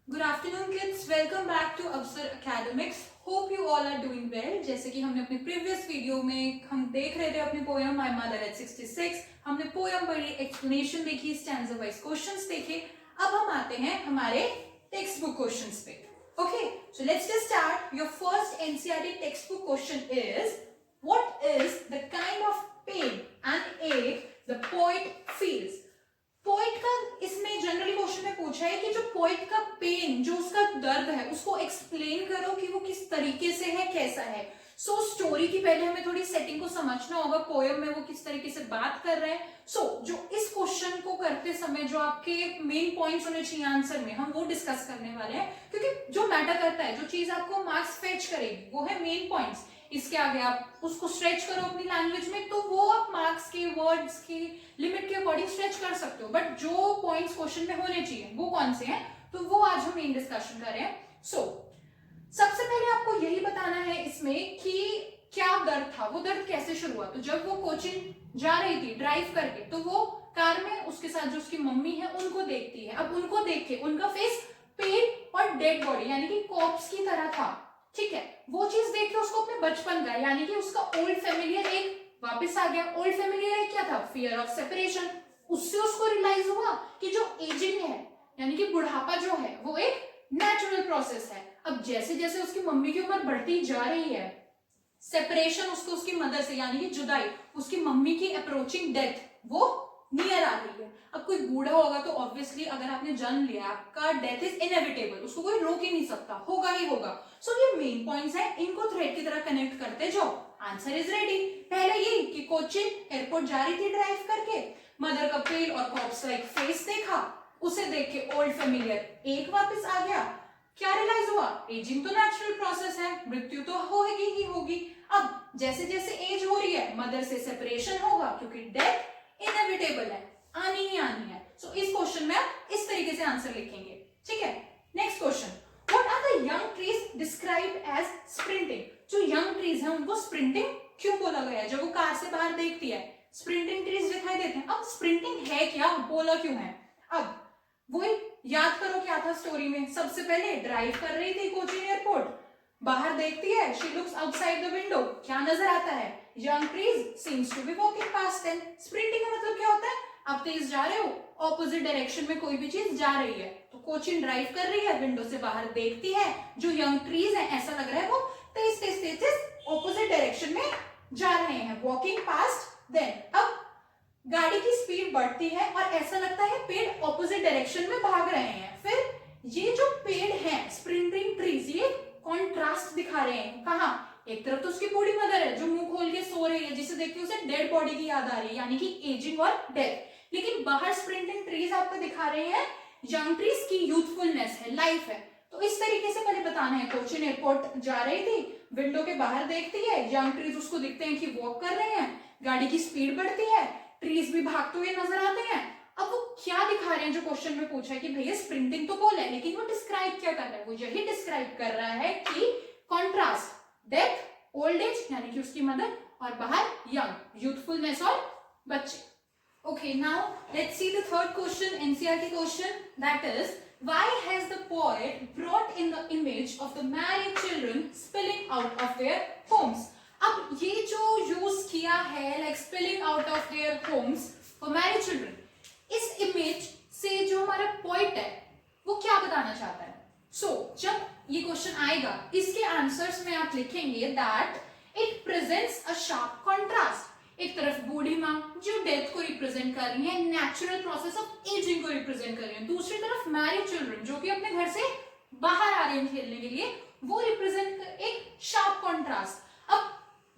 Good afternoon kids, welcome back to Avsar academics. Hope you all are doing well. जैसे कि हमने अपने previous video में हम देख रहे थे अपनी पोयम माय मदर एट 66। हमने पोयम पढ़ी, एक्सप्लेनेशन देखी, स्टैंजा वाइज क्वेश्चंस देखे। अब हम आते हैं हमारे टेक्स्ट बुक क्वेश्चंस पे। Okay, so let's just start. Your first NCERT text book question is what is the kind of pain and ache the poet feels. Poet का इसमें जनरली क्वेश्चन में पूछा है कि जो पोइट का पेन, जो उसका दर्द है, उसको एक्सप्लेन करो कि वो किस तरीके से है, कैसा है। सो स्टोरी की पहले हमें थोड़ी सेटिंग को समझना होगा, पोयम में वो किस तरीके से बात कर रहे हैं। जो इस क्वेश्चन को करते समय जो आपके मेन पॉइंट्स होने चाहिए आंसर में, हम वो डिस्कस करने वाले हैं। क्योंकि जो मैटर करता है, जो चीज आपको मार्क्स फेच करेगी, वो है मेन पॉइंट्स। इसके आगे आप उसको स्ट्रेच करो अपनी लैंग्वेज में, तो वो आप मार्क्स के, वर्ड्स की लिमिट के अकॉर्डिंग स्ट्रेच कर सकते हो। बट जो पॉइंट्स क्वेश्चन में होने चाहिए वो कौन से हैं, तो वो आज हम मेन डिस्कशन कर रहे हैं। सबसे पहले आपको यही बताना है इसमें कि क्या दर्द था, वो दर्द कैसे शुरू हुआ। तो जब वो कोचिंग जा रही थी ड्राइव करके, तो वो कार में उसके साथ जो उसकी मम्मी है उनको देखती है। अब उनको देख के उनका फेस पेन और डेड बॉडी यानी कि कॉर्प्स की तरह था। ठीक है, वो चीज देख के उसको अपने बचपन का यानी कि उसका ओल्ड फेमिलियर एक वापस आ गया। ओल्ड फेमिलियर एक क्या था, फियर ऑफ सेपरेशन। उससे उसको रियलाइज हुआ कि जो एजिंग है यानी कि बुढ़ापा जो है वो एक नेचुरल प्रोसेस है। अब जैसे जैसे उसकी मम्मी की उम्र बढ़ती जा रही है, सेपरेशन उसको उसकी मदर से यानी कि जुदाई, उसकी मम्मी की अप्रोचिंग डेथ वो नियर आ रही है। अब कोई बूढ़ा होगा तो ऑब्वियसली अगर आपने जन्म लिया, आपका डेथ इज इनएविटेबल, उसको कोई रोक ही नहीं सकता, होगा ही होगा। ये मेन पॉइंट्स हैं, इनको थ्रेड की तरह कनेक्ट करते जाओ। Answer is ready. पहले ये कि कोचिन एयरपोर्ट जा रही थी ड्राइव करके, मदर का पेल और कॉर्प्स लाइक फेस देखा, उसे देख के ओल्ड फेमिलियर एक वापस आ गया। क्या रियलाइज हुआ, एजिंग तो नेचुरल प्रोसेस है, मृत्यु तो होगी ही होगी। अब जैसे जैसे एज हो रही है, मदर से सेपरेशन होगा क्योंकि डेथ इनएविटेबल है, आनी ही आनी है। इस क्वेश्चन में आप इस तरीके से आंसर लिखेंगे। ठीक है, next question, what are the young trees describe as sprinting. जो यंग ट्रीज हैं उनको स्प्रिंटिंग क्यों बोला गया है। जब वो कार से बाहर देखती है, स्प्रिंटिंग ट्रीज दिखाई देते हैं। अब स्प्रिंटिंग है क्या, बोला क्यों है। अब वो याद करो क्या था स्टोरी में। सबसे पहले ड्राइव कर रही थी कोचिन एयरपोर्ट, बाहर देखती है, she looks outside the window, क्या नजर आता है, young trees seems to be walking past them. Sprinting का मतलब क्या होता है, आप तेज जा रहे हो, ऑपोजिट डायरेक्शन में कोई भी चीज जा रही है। तो कोचिन ड्राइव कर रही है, विंडो से बाहर देखती है, जो यंग ट्रीज है ऐसा लग रहा है वो तेज तेज तेज तेज ऑपोजिट डायरेक्शन में जा रहे हैं, वॉकिंग पास्ट देम। अब गाड़ी की स्पीड बढ़ती है और ऐसा लगता है पेड़ ऑपोजिट डायरेक्शन में भाग रहे हैं। फिर ये जो पेड़ हैं स्प्रिंटिंग ट्रीज, ये कॉन्ट्रास्ट दिखा रहे हैं। कहा, एक तरफ तो उसकी बूढ़ी मदर है जो मुंह खोल के सो रही है, जिसे देख के उसे डेड बॉडी की याद आ रही है यानी कि एजिंग और डेथ। लेकिन बाहर स्प्रिंटिंग ट्रीज आपको दिखा रहे हैं यंग ट्रीज की यूथफुलनेस है, लाइफ है। तो इस तरीके से पहले बताना है। कोचिन एयरपोर्ट जा रही थी, विंडो के बाहर देखती है, यंग ट्रीज उसको दिखते हैं कि वॉक कर रहे हैं, गाड़ी की स्पीड बढ़ती है, ट्रीज भी भागते हुए नजर आते हैं। अब वो क्या दिखा रहे हैं, जो क्वेश्चन में पूछा है कि भैया स्प्रिंटिंग तो बोला है, लेकिन वो डिस्क्राइब क्या कर रहा है, वो यही डिस्क्राइब कर रहा है कि कॉन्ट्रास्ट, डेथ, ओल्ड एज यानी कि उसकी मदर, और बाहर यंग, यूथफुलनेस और बच्चे। Okay, now let's see the third question, NCERT question, that is why has the poet brought in the image of the married children spilling out of their homes। अब ये जो use किया है like spilling out of their homes for married children, इस image से जो हमारा point है वो क्या बताना चाहता है। जब ये क्वेश्चन आएगा, इसके आंसर्स में आप लिखेंगे that it presents a sharp contrast. एक तरफ बूढ़ी माँ जो डेथ को रिप्रेजेंट कर रही है, नेचुरल प्रोसेस ऑफ एजिंग को रिप्रेजेंट कर रही है, दूसरी तरफ मैरिड चिल्ड्रन जो कि अपने घर से बाहर आ रहे हैं खेलने के लिए, वो रिप्रेजेंट कर एक शार्प कॉन्ट्रास्ट। अब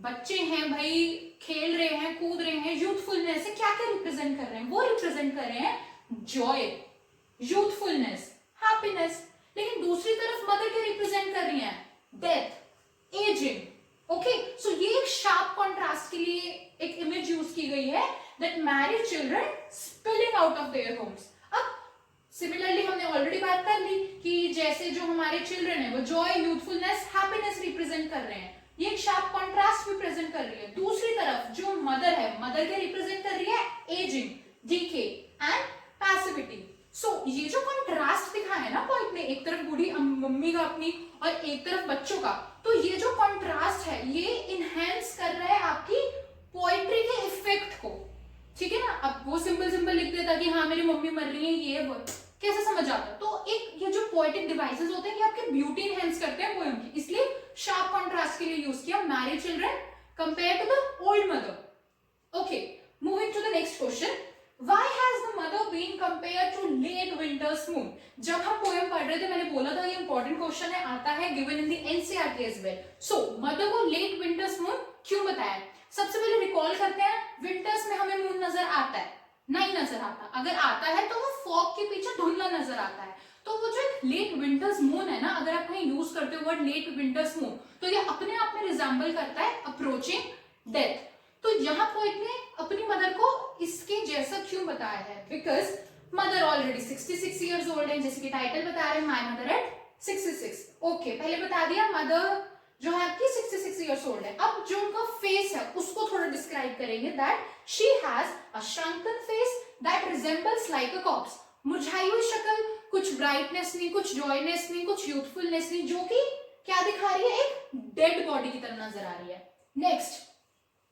बच्चे हैं भाई, खेल रहे हैं, कूद रहे हैं, यूथफुलनेस से क्या क्या रिप्रेजेंट कर रहे हैं, वो रिप्रेजेंट कर रहे हैं जॉय, यूथफुलनेस, हैप्पीनेस। लेकिन दूसरी तरफ मदर क्या रिप्रेजेंट कर रही हैं, डेथ, एजिंग। ओके, ये एक शार्प कॉन्ट्रास्ट के लिए एक इमेज यूज की गई है, that married children spilling out of their homes. अब सिमिलरली हमने ऑलरेडी बात कर ली कि जैसे जो हमारे चिल्ड्रन है वो जॉय, यूथफुलनेस, हैप्पीनेस रिप्रेजेंट कर रहे हैं, ये एक शार्प कॉन्ट्रास्ट भी प्रेजेंट कर रही है। दूसरी तरफ जो मदर है, मदर क्या रिप्रेजेंट कर रही है, एजिंग, डीके एंड पैसिविटी। ये जो कॉन्ट्रास्ट दिखा है ना पॉइंट में एक तरफ बूढ़ी मम्मी का अपनी और एक तरफ बच्चों का, तो ये जो कॉन्ट्रास्ट है ये इनहेंस कर रहा है आपकी पोएट्री के इफेक्ट को, ठीक है ना। अब वो सिंपल सिंपल लिख देता कि हाँ मेरी मम्मी मर रही है, ये वो कैसे समझ आता। तो एक ये जो पोएटिक डिवाइसेस होते हैं ये आपके ब्यूटी इनहेंस करते हैं पोएम की, इसलिए शार्प कॉन्ट्रास्ट के लिए यूज किया married children compare to the old mother. Okay, moving to the next question, Why has the mother been compared to late winter's moon? जब हम पोएम पढ़ रहे थे मैंने बोला था ये इंपॉर्टेंट क्वेश्चन है, आता है given in the NCERT as well. So mother को लेट विंटर्स मून क्यों बताया? सबसे पहले रिकॉल करते हैं, विंटर्स में हमें मून नजर आता है? नहीं नजर आता। अगर आता है तो वो फॉग के पीछे धुंधला नजर आता है। तो वो जो एक लेट विंटर्स मून है ना, अगर आप कहीं यूज करते हो वर्ड लेट विंटर्स मून, तो ये अपने आप में रिजेंबल करता है अप्रोचिंग डेथ। तो यहाँ पोइट ने अपनी मदर को इसके जैसा क्यों बताया है? Because mother already 66 years old है, जैसे कि टाइटल बता रहे हैं माय मदर एट 66। ओके, पहले बता दिया मदर जो है आपकी 66 इयर्स ओल्ड है। अब जो उनका फेस है उसको थोड़ा डिस्क्राइब करेंगे, that she has a shrunken face that resembles like a corpse. मुरझाई हुई शक्ल, कुछ ब्राइटनेस नहीं, कुछ जॉयनेस नहीं, कुछ यूथफुलनेस नहीं, जो कि क्या दिखा रही है? एक डेड बॉडी की तरह नजर आ रही है। नेक्स्ट,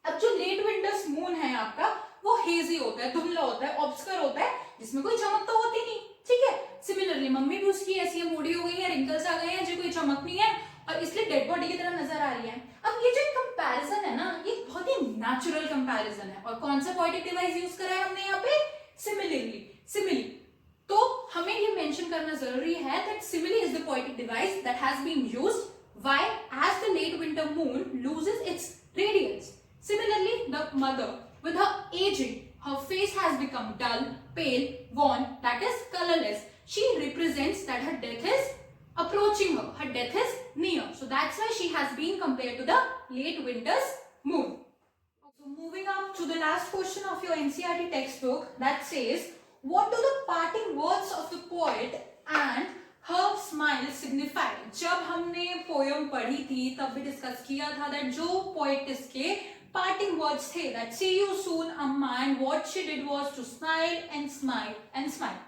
अब जो लेट विंटर्स मून है आपका वो हेजी होता है, धुंधला होता है, ऑब्स्कर होता है, जिसमें कोई चमक तो होती नहीं, ठीक है। सिमिलरली मम्मी भी उसकी ऐसी है, बूढ़ी हो गई है, रिंकल्स आ गए हैं, जो कोई चमक नहीं है और इसलिए डेड बॉडी की तरह नजर आ रही है। अब ये जो कंपैरिजन है ना, ये बहुत ही नेचुरल कंपैरिजन है। और कौन सा पोएटिक डिवाइस यूज करा है हमने यहाँ पे? सिमिली। तो हमें ये मेंशन करना जरूरी है that simile is the poetic device that has been used why as the late winter moon loses its radiance. Similarly, the mother, with her aging, her face has become dull, pale, worn, that is colorless. She represents that her death is approaching her. Her death is near. So that's why she has been compared to the late winter's moon. So moving up to the last question of your NCERT textbook, that says, what do the parting words of the poet and her smile signify? जब हमने poem पढ़ी थी तब भी discuss किया था that जो poet's के parting words थे that see you soon amma, and what she did was to smile and smile and smile.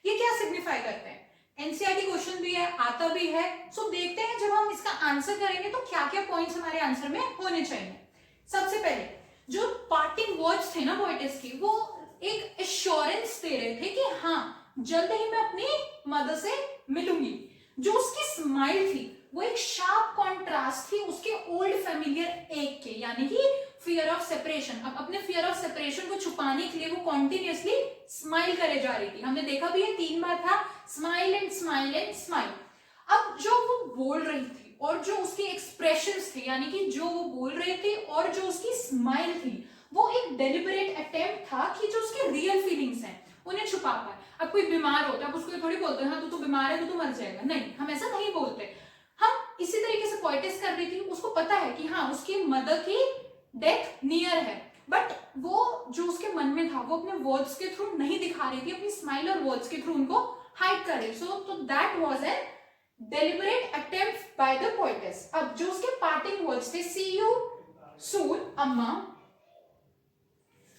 ये क्या सिग्निफाई करते हैं? एनसीईआरटी क्वेश्चन भी है, आता भी है। सो देखते हैं जब हम इसका आंसर करेंगे तो क्या क्या पॉइंट्स हमारे आंसर में होने चाहिए। सबसे पहले जो पार्टिंग वर्ड्स थे ना पोएटिस की, वो एक एश्योरेंस दे रहे थे कि हाँ जल्द ही मैं अपनी मदर से मिलूंगी। जो उसकी स्माइल थी वो एक शार्प कॉन्ट्रास्ट थी उसके ओल्ड फेमिलियर एक के, यानी कि फियर ऑफ सेपरेशन। अब अपने फियर ऑफ सेपरेशन को छुपाने के लिए वो कॉन्टिन्यूअसली स्माइल करे जा रही थी। हमने देखा भी है 3 बार था, smile and smile and smile. अब जो वो बोल रही थी और जो उसकी एक्सप्रेशंस थे, यानी कि जो वो बोल रही थी और जो उसकी स्माइल थी, वो एक डेलिबरेट अटेम्प्ट था कि जो उसके रियल फीलिंग्स हैं उन्हें छुपा पाए। अब कोई बीमार होता है, अब उसको थोड़ी बोलते हैं हाँ तू तो बीमार है, तू तो मर जाएगा, नहीं, हम ऐसा नहीं बोलते। हम इसी तरीके से पोएटिस कर रही थी, उसको पता है कि हाँ उसकी मदर की डेथ नियर है, बट वो जो उसके मन में था वो अपने वर्ड्स के थ्रू नहीं दिखा रही थी, अपनी स्माइल और वर्ड्स के थ्रू उनको हाइड कर रही। सो तो that was an deliberate attempt by the poet's. अब जो उसके पार्टिंग वर्ड्स थे, सी यू सून अम्मा,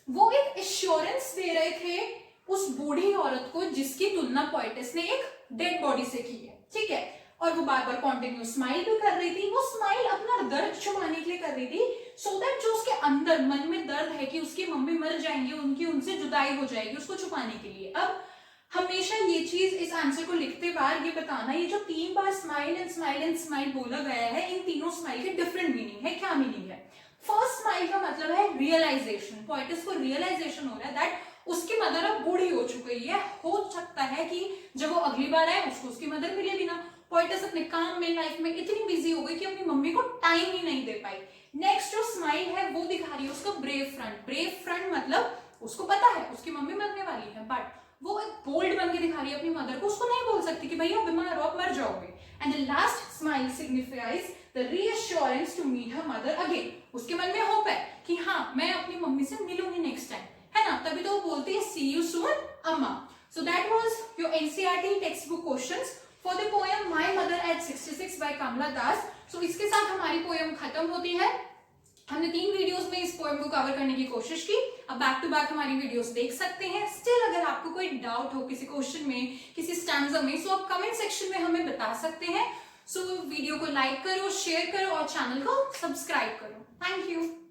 वो एक एश्योरेंस दे रहे थे उस बूढ़ी औरत को जिसकी तुलना पोएटिस ने एक डेड बॉडी से की है, ठीक है। और वो बार बार कॉन्टिन्यू स्माइल भी कर रही थी। वो स्माइल अपना दर्द छुपाने के लिए कर रही थी, सो दैट जो उसके अंदर मन में दर्द है कि उसकी मम्मी मर जाएंगी, उनकी उनसे जुदाई हो जाएगी, उसको छुपाने के लिए। अब हमेशा ये चीज इस आंसर को लिखते बार ये बताना, ये जो 3 बार smile and smile and smile बोला गया है, इन तीनों स्माइल के डिफरेंट मीनिंग है। क्या मीनिंग है? फर्स्ट स्माइल का मतलब है रियलाइजेशन। पोएटिस को रियलाइजेशन हो रहा है दैट उसकी मदर अब बूढ़ी हो चुकी है। हो सकता है कि जब वो अगली बार आए उसको उसकी मदर मिले भी ना। पोएटिस अपने काम में, लाइफ में इतनी बिजी हो गई कि अपनी मम्मी को टाइम ही नहीं दे पाई। नेक्स्ट जो स्माइल है वो दिखा रही है उसका ब्रेव फ्रंट। ब्रेव फ्रंट मतलब उसको पता है उसकी मम्मी मरने वाली है, बट वो एक बोल्ड बन के दिखा रही है अपनी मदर को। उसको नहीं बोल सकती कि भैया बीमार हो, आप मर जाओगे। And the last smile signifies the reassurance to meet her mother again. उसके मन में होप है कि हाँ मैं अपनी मम्मी से मिलूंगी नेक्स्ट टाइम, है ना। तभी तो वो बोलती है सी यू सून अम्मा। So that was your NCERT text book questions for the poem my mother at 66 by Kamala Das. So इसके साथ हमारी पोएम खत्म होती है। हमने 3 वीडियोस में इस पोएम को कवर करने की कोशिश की। अब बैक टू बैक हमारी वीडियोस देख सकते हैं। स्टिल अगर आपको कोई डाउट हो किसी क्वेश्चन में, किसी स्टैंजा में, सो आप कमेंट सेक्शन में हमें बता सकते हैं। सो वीडियो को लाइक करो, शेयर करो और चैनल को सब्सक्राइब करो। Thank you.